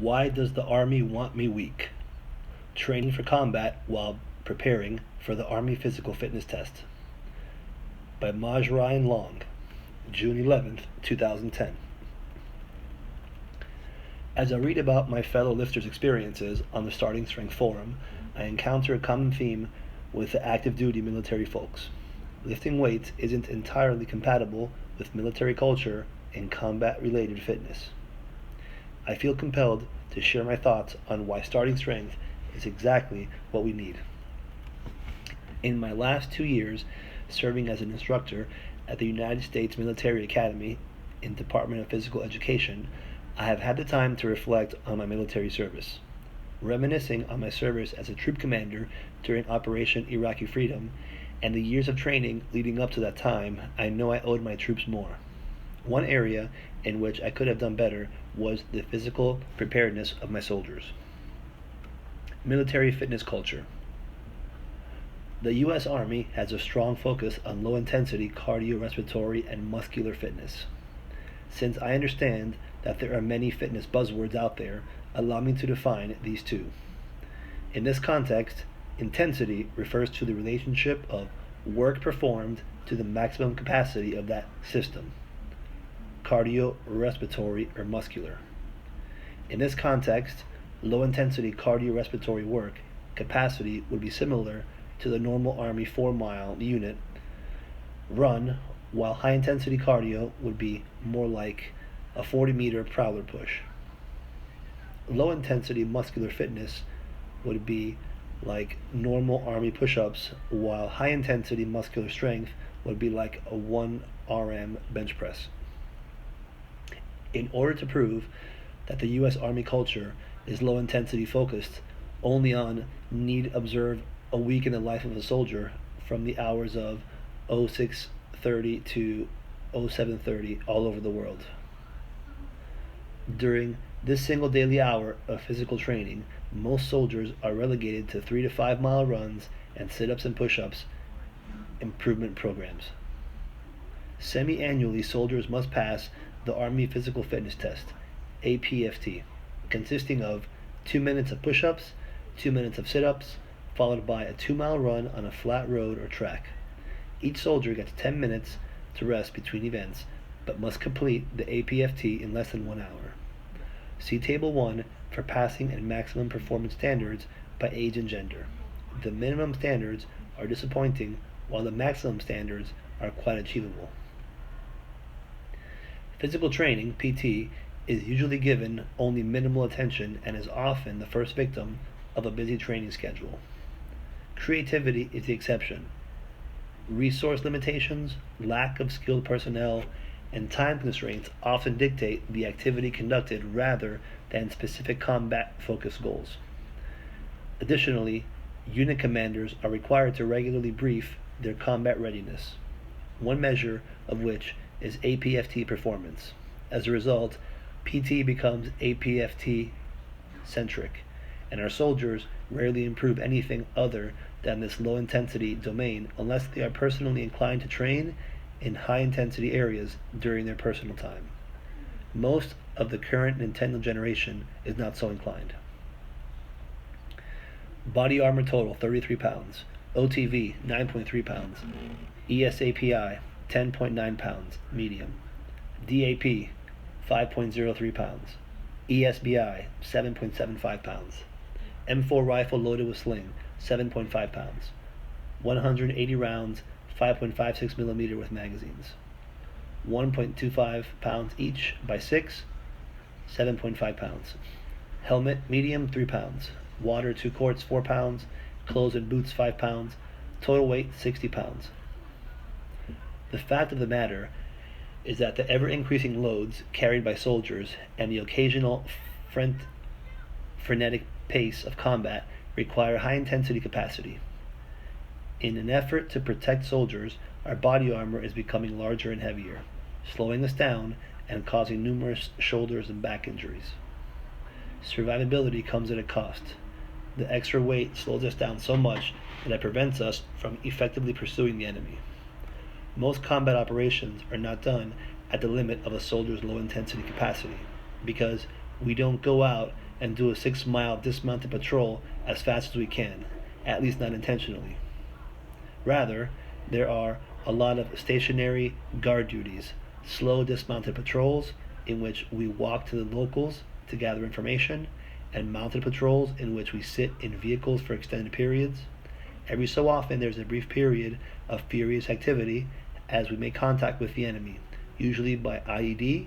Why does the Army want me weak? Training for combat while preparing for the Army Physical Fitness Test. By Maj Ryan Long, June 11th, 2010. As I read about my fellow lifters' experiences on the Starting Strength Forum, I encounter a common theme with the active duty military folks. Lifting weights isn't entirely compatible with military culture and combat related fitness. I feel compelled to share my thoughts on why starting strength is exactly what we need. In my last 2 years serving as an instructor at the United States Military Academy in Department of Physical Education, I have had the time to reflect on my military service. Reminiscing on my service as a troop commander during Operation Iraqi Freedom and the years of training leading up to that time, I know I owed my troops more. One area in which I could have done better was the physical preparedness of my soldiers. Military fitness culture. The U.S. Army has a strong focus on low-intensity cardiorespiratory and muscular fitness. Since I understand that there are many fitness buzzwords out there, allow me to define these two. In this context, intensity refers to the relationship of work performed to the maximum capacity of that system. Cardiorespiratory or muscular. In this context, low-intensity cardiorespiratory work capacity would be similar to the normal Army 4-mile unit run, while high-intensity cardio would be more like a 40-meter prowler push. Low-intensity muscular fitness would be like normal Army push-ups, while high-intensity muscular strength would be like a 1 RM bench press. In order to prove that the U.S. Army culture is low-intensity focused only on need observe a week in the life of a soldier from the hours of 06:30 to 07:30 all over the world. During this single daily hour of physical training, most soldiers are relegated to 3 to 5 mile runs and sit-ups and push-ups improvement programs. Semi-annually, soldiers must pass the Army Physical Fitness Test, APFT, consisting of 2 minutes of push-ups, 2 minutes of sit-ups, followed by a 2-mile run on a flat road or track. Each soldier gets 10 minutes to rest between events, but must complete the APFT in less than 1 hour. See Table 1 for passing and maximum performance standards by age and gender. The minimum standards are disappointing, while the maximum standards are quite achievable. Physical training, PT, is usually given only minimal attention and is often the first victim of a busy training schedule. Creativity is the exception. Resource limitations, lack of skilled personnel, and time constraints often dictate the activity conducted rather than specific combat-focused goals. Additionally, unit commanders are required to regularly brief their combat readiness, one measure of which is APFT performance. As a result, PT becomes APFT-centric, and our soldiers rarely improve anything other than this low-intensity domain unless they are personally inclined to train in high-intensity areas during their personal time. Most of the current Nintendo generation is not so inclined. Body armor total 33 pounds, OTV 9.3 pounds, ESAPI 10.9 pounds, medium, DAP 5.03 pounds, ESBI 7.75 pounds, M4 rifle loaded with sling 7.5 pounds, 180 rounds 5.56 millimeter with magazines, 1.25 pounds each by 6, 7.5 pounds. Helmet medium 3 pounds, water 2 quarts 4 pounds, clothes and boots 5 pounds, total weight 60 pounds. The fact of the matter is that the ever-increasing loads carried by soldiers and the occasional frenetic pace of combat require high-intensity capacity. In an effort to protect soldiers, our body armor is becoming larger and heavier, slowing us down and causing numerous shoulders and back injuries. Survivability comes at a cost. The extra weight slows us down so much that it prevents us from effectively pursuing the enemy. Most combat operations are not done at the limit of a soldier's low intensity capacity because we don't go out and do a 6-mile dismounted patrol as fast as we can, at least not intentionally. Rather, there are a lot of stationary guard duties, slow dismounted patrols in which we walk to the locals to gather information, and mounted patrols in which we sit in vehicles for extended periods. Every so often, there's a brief period of furious activity as we make contact with the enemy, usually by IED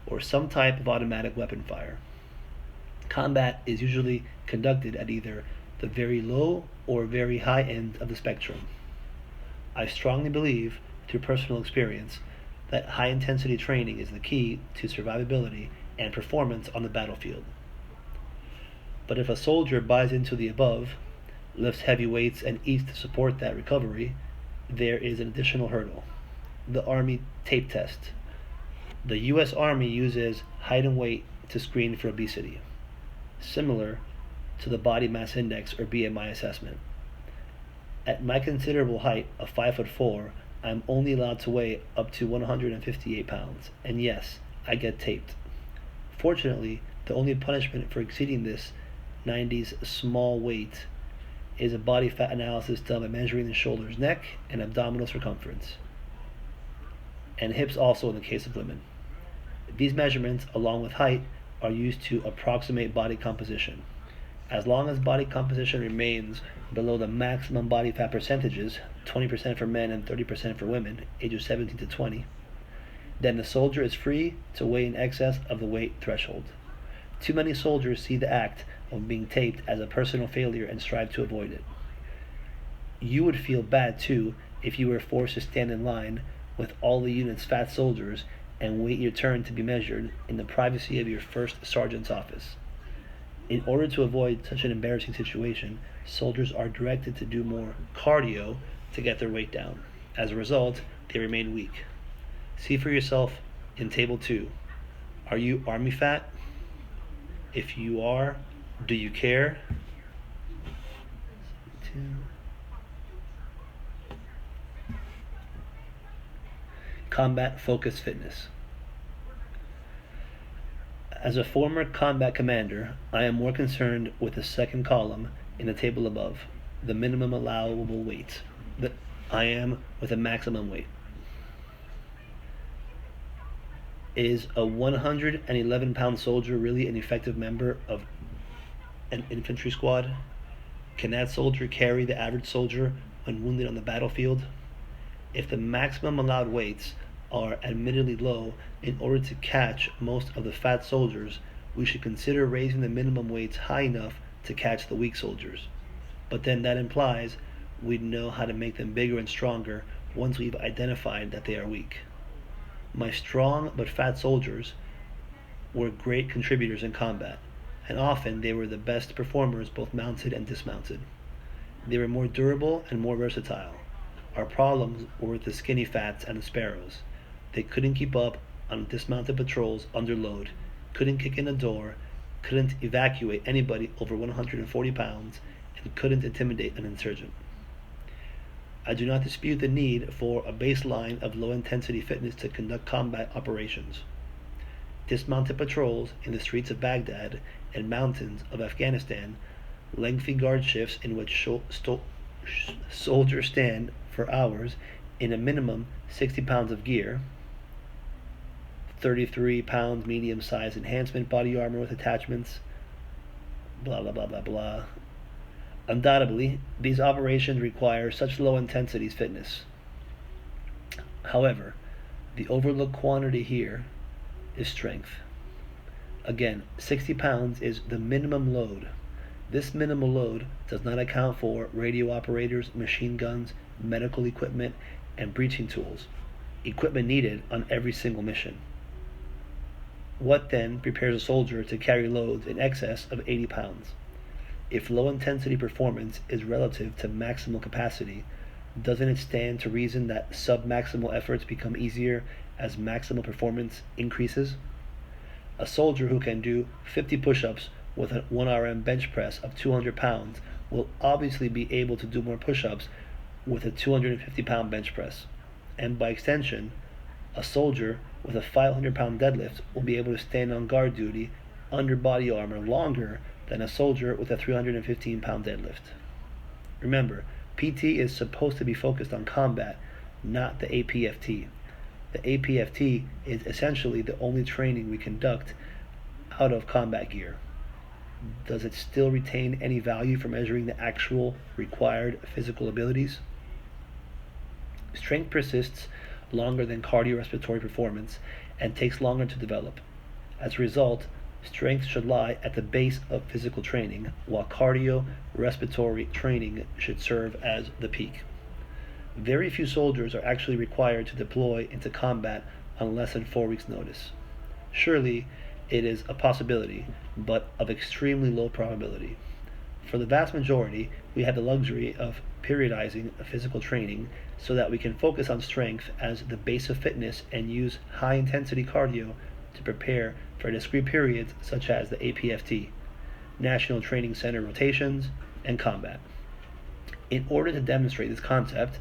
or some type of automatic weapon fire. Combat is usually conducted at either the very low or very high end of the spectrum. I strongly believe, through personal experience, that high-intensity training is the key to survivability and performance on the battlefield. But if a soldier buys into the above, lifts heavy weights, and eats to support that recovery, there is an additional hurdle: the Army tape test. The U.S. Army uses height and weight to screen for obesity, similar to the body mass index or BMI assessment. At my considerable height of 5'4", I'm only allowed to weigh up to 158 pounds, and yes, I get taped. Fortunately, the only punishment for exceeding this 90s small weight is a body fat analysis done by measuring the shoulder's neck and abdominal circumference, and hips also in the case of women. These measurements, along with height, are used to approximate body composition. As long as body composition remains below the maximum body fat percentages, 20% for men and 30% for women, ages 17 to 20, then the soldier is free to weigh in excess of the weight threshold. Too many soldiers see the act of being taped as a personal failure and strive to avoid it. You would feel bad too if you were forced to stand in line with all the unit's fat soldiers and wait your turn to be measured in the privacy of your first sergeant's office. In order to avoid such an embarrassing situation, soldiers are directed to do more cardio to get their weight down. As a result, they remain weak. See for yourself in Table 2. Are you Army fat? If you are, do you care? Combat focused fitness. As a former combat commander, I am more concerned with the second column in the table above, the minimum allowable weight, that I am with a maximum weight. Is a 111-pound soldier really an effective member of an infantry squad? Can that soldier carry the average soldier when wounded on the battlefield? If the maximum allowed weights are admittedly low, in order to catch most of the fat soldiers, we should consider raising the minimum weights high enough to catch the weak soldiers. But then that implies we'd know how to make them bigger and stronger once we've identified that they are weak. My strong but fat soldiers were great contributors in combat, and often they were the best performers both mounted and dismounted. They were more durable and more versatile. Our problems were with the skinny fats and the sparrows. They couldn't keep up on dismounted patrols under load, couldn't kick in a door, couldn't evacuate anybody over 140 pounds, and couldn't intimidate an insurgent. I do not dispute the need for a baseline of low-intensity fitness to conduct combat operations. Dismounted patrols in the streets of Baghdad and mountains of Afghanistan, lengthy guard shifts in which soldiers stand for hours in a minimum 60 pounds of gear, 33 pounds medium-sized enhancement body armor with attachments, blah blah blah blah blah. Undoubtedly, these operations require such low intensity fitness. However, the overlooked quantity here is strength. Again, 60 pounds is the minimum load. This minimal load does not account for radio operators, machine guns, medical equipment, and breaching tools, equipment needed on every single mission. What then prepares a soldier to carry loads in excess of 80 pounds? If low-intensity performance is relative to maximal capacity, doesn't it stand to reason that sub-maximal efforts become easier as maximal performance increases? A soldier who can do 50 push-ups with a 1RM bench press of 200 pounds will obviously be able to do more push-ups with a 250-pound bench press. And by extension, a soldier with a 500-pound deadlift will be able to stand on guard duty underbody armor longer than a soldier with a 315-pound deadlift. Remember, PT is supposed to be focused on combat, not the APFT. The APFT is essentially the only training we conduct out of combat gear. Does it still retain any value for measuring the actual required physical abilities? Strength persists longer than cardiorespiratory performance and takes longer to develop. As a result, strength should lie at the base of physical training, while cardiorespiratory training should serve as the peak. Very few soldiers are actually required to deploy into combat on less than 4 weeks' notice. Surely, it is a possibility, but of extremely low probability. For the vast majority, we have the luxury of periodizing physical training so that we can focus on strength as the base of fitness and use high-intensity cardio to prepare for discrete periods such as the APFT, National Training Center rotations, and combat. In order to demonstrate this concept,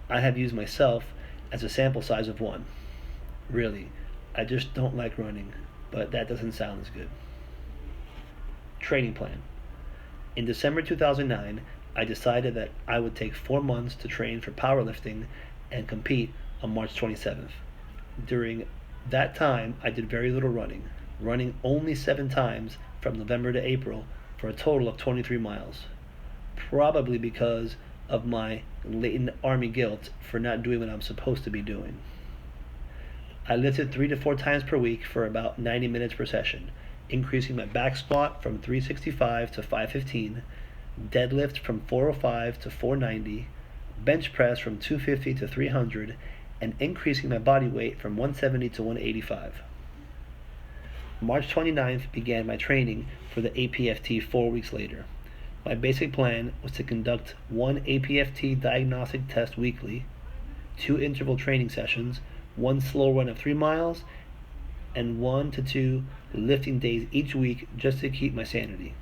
I have used myself as a sample size of 1. Really, I just don't like running, but that doesn't sound as good. Training plan. In December 2009, I decided that I would take 4 months to train for powerlifting and compete on March 27th. During that time, I did very little running only 7 times from November to April for a total of 23 miles. Probably because of my latent army guilt for not doing what I'm supposed to be doing. I lifted 3 to 4 times per week for about 90 minutes per session, increasing my back squat from 365 to 515, deadlift from 405 to 490, bench press from 250 to 300, and increasing my body weight from 170 to 185. March 29th began my training for the APFT 4 weeks later. My basic plan was to conduct 1 APFT diagnostic test weekly, 2 interval training sessions, 1 slow run of 3 miles, and 1 to 2 lifting days each week just to keep my sanity.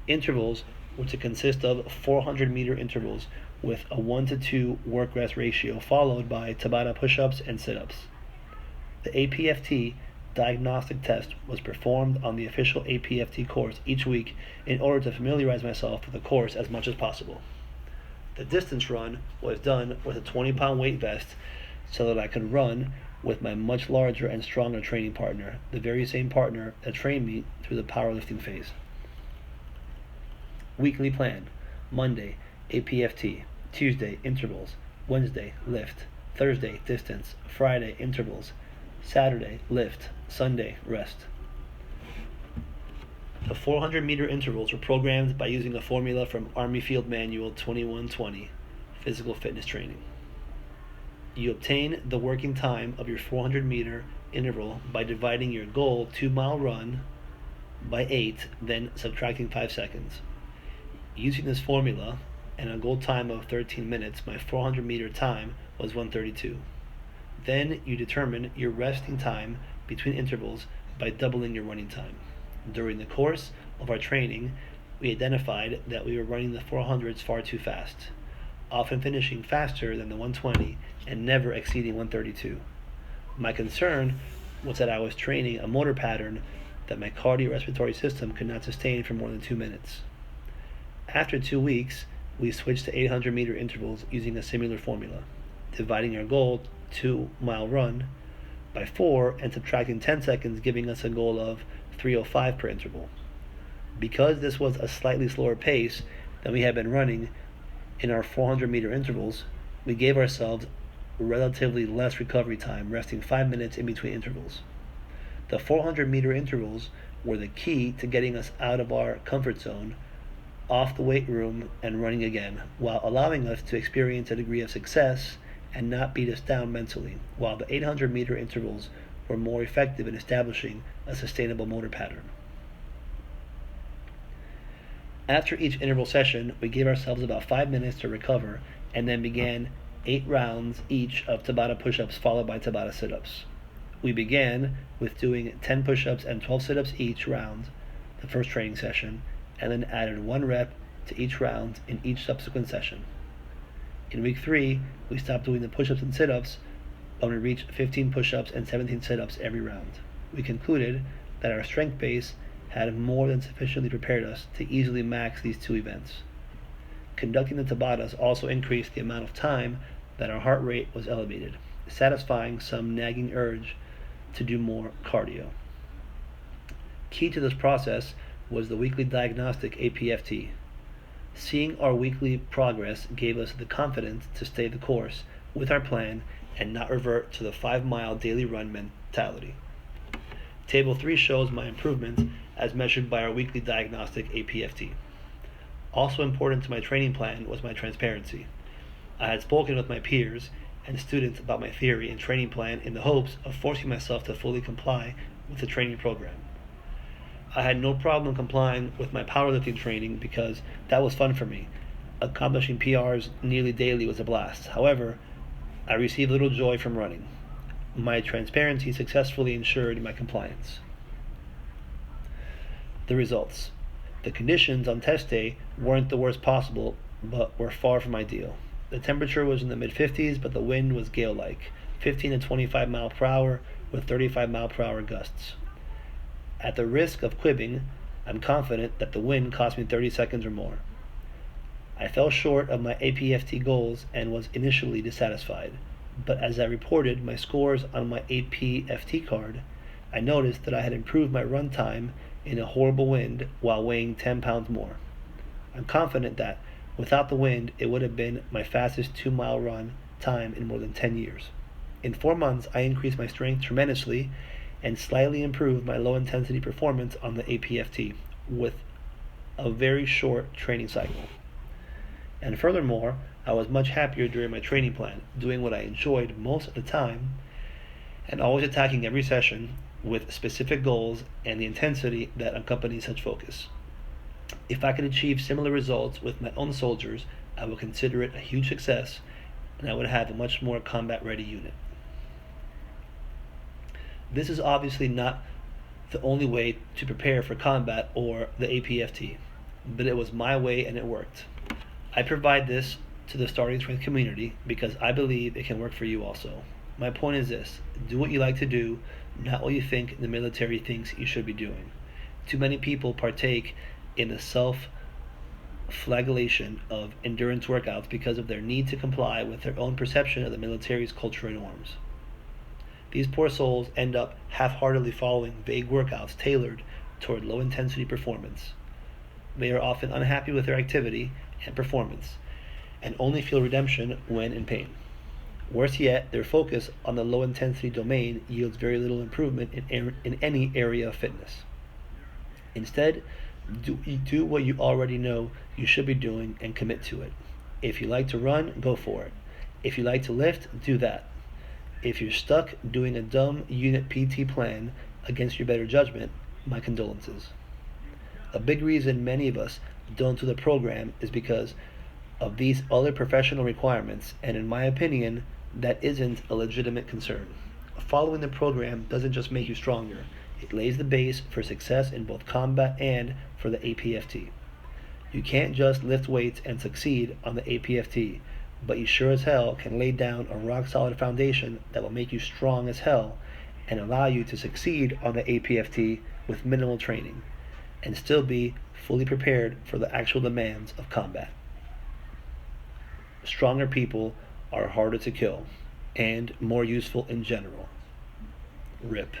Intervals were to consist of 400-meter intervals with a 1 to 2 work-rest ratio followed by Tabata push-ups and sit-ups. The APFT diagnostic test was performed on the official APFT course each week in order to familiarize myself with the course as much as possible. The distance run was done with a 20-pound weight vest so that I could run with my much larger and stronger training partner, the very same partner that trained me through the powerlifting phase. Weekly plan: Monday, APFT; Tuesday, intervals; Wednesday, lift; Thursday, distance; Friday, intervals; Saturday, lift; Sunday, rest. The 400-meter intervals were programmed by using a formula from Army Field Manual 2120, Physical Fitness Training. You obtain the working time of your 400-meter interval by dividing your goal 2-mile run by 8, then subtracting 5 seconds. Using this formula and a goal time of 13 minutes, my 400-meter time was 1:32. Then you determine your resting time between intervals by doubling your running time. During the course of our training, we identified that we were running the 400s far too fast, often finishing faster than the 120 and never exceeding 1:32. My concern was that I was training a motor pattern that my cardiorespiratory system could not sustain for more than 2 minutes. After 2 weeks, we switched to 800-meter intervals using a similar formula, dividing our goal 2-mile run by 4 and subtracting 10 seconds, giving us a goal of 3:05 per interval. Because this was a slightly slower pace than we had been running in our 400-meter intervals, we gave ourselves relatively less recovery time, resting 5 minutes in between intervals. The 400-meter intervals were the key to getting us out of our comfort zone, off the weight room, and running again, while allowing us to experience a degree of success and not beat us down mentally, while the 800-meter intervals were more effective in establishing a sustainable motor pattern. After each interval session, we gave ourselves about 5 minutes to recover and then began 8 rounds each of Tabata push-ups followed by Tabata sit-ups. We began with doing 10 push-ups and 12 sit-ups each round, the first training session, and then added 1 rep to each round in each subsequent session. In week 3, we stopped doing the push-ups and sit-ups when we reached 15 push-ups and 17 sit-ups every round. We concluded that our strength base had more than sufficiently prepared us to easily max these two events. Conducting the Tabatas also increased the amount of time that our heart rate was elevated, satisfying some nagging urge to do more cardio. Key to this process was the weekly diagnostic APFT. Seeing our weekly progress gave us the confidence to stay the course with our plan and not revert to the 5-mile daily run mentality. Table 3 shows my improvement as measured by our weekly diagnostic APFT. Also important to my training plan was my transparency. I had spoken with my peers and students about my theory and training plan in the hopes of forcing myself to fully comply with the training program. I had no problem complying with my powerlifting training because that was fun for me. Accomplishing PRs nearly daily was a blast. However, I received little joy from running. My transparency successfully ensured my compliance. The results. The conditions on test day weren't the worst possible, but were far from ideal. The temperature was in the mid-50s, but the wind was gale-like, 15 to 25 miles per hour with 35 mile per hour gusts. At the risk of quibbing, I'm confident that the win cost me 30 seconds or more. I fell short of my APFT goals and was initially dissatisfied, but as I reported my scores on my APFT card, I noticed that I had improved my run time in a horrible wind while weighing 10 pounds more. I'm confident that without the wind, it would have been my fastest 2-mile run time in more than 10 years. In 4 months, I increased my strength tremendously and slightly improved my low intensity performance on the APFT with a very short training cycle. And furthermore, I was much happier during my training plan, doing what I enjoyed most of the time and always attacking every session with specific goals and the intensity that accompanies such focus. If I could achieve similar results with my own soldiers, I would consider it a huge success and I would have a much more combat ready unit. This is obviously not the only way to prepare for combat or the APFT, but it was my way and it worked. I provide this to the starting strength community because I believe it can work for you also. My point is this: do what you like to do, not what you think the military thinks you should be doing. Too many people partake in the self-flagellation of endurance workouts because of their need to comply with their own perception of the military's culture and norms. These poor souls end up half-heartedly following vague workouts tailored toward low-intensity performance. They are often unhappy with their activity and performance, and only feel redemption when in pain. Worse yet, their focus on the low-intensity domain yields very little improvement in any area of fitness. Instead, do what you already know you should be doing and commit to it. If you like to run, go for it. If you like to lift, do that. If you're stuck doing a dumb unit PT plan against your better judgment, my condolences. A big reason many of us don't do the program is because of these other professional requirements, and in my opinion, that isn't a legitimate concern. Following the program doesn't just make you stronger, it lays the base for success in both combat and for the APFT. You can't just lift weights and succeed on the APFT, but you sure as hell can lay down a rock-solid foundation that will make you strong as hell and allow you to succeed on the APFT with minimal training and still be fully prepared for the actual demands of combat. Stronger people are harder to kill and more useful in general. RIP.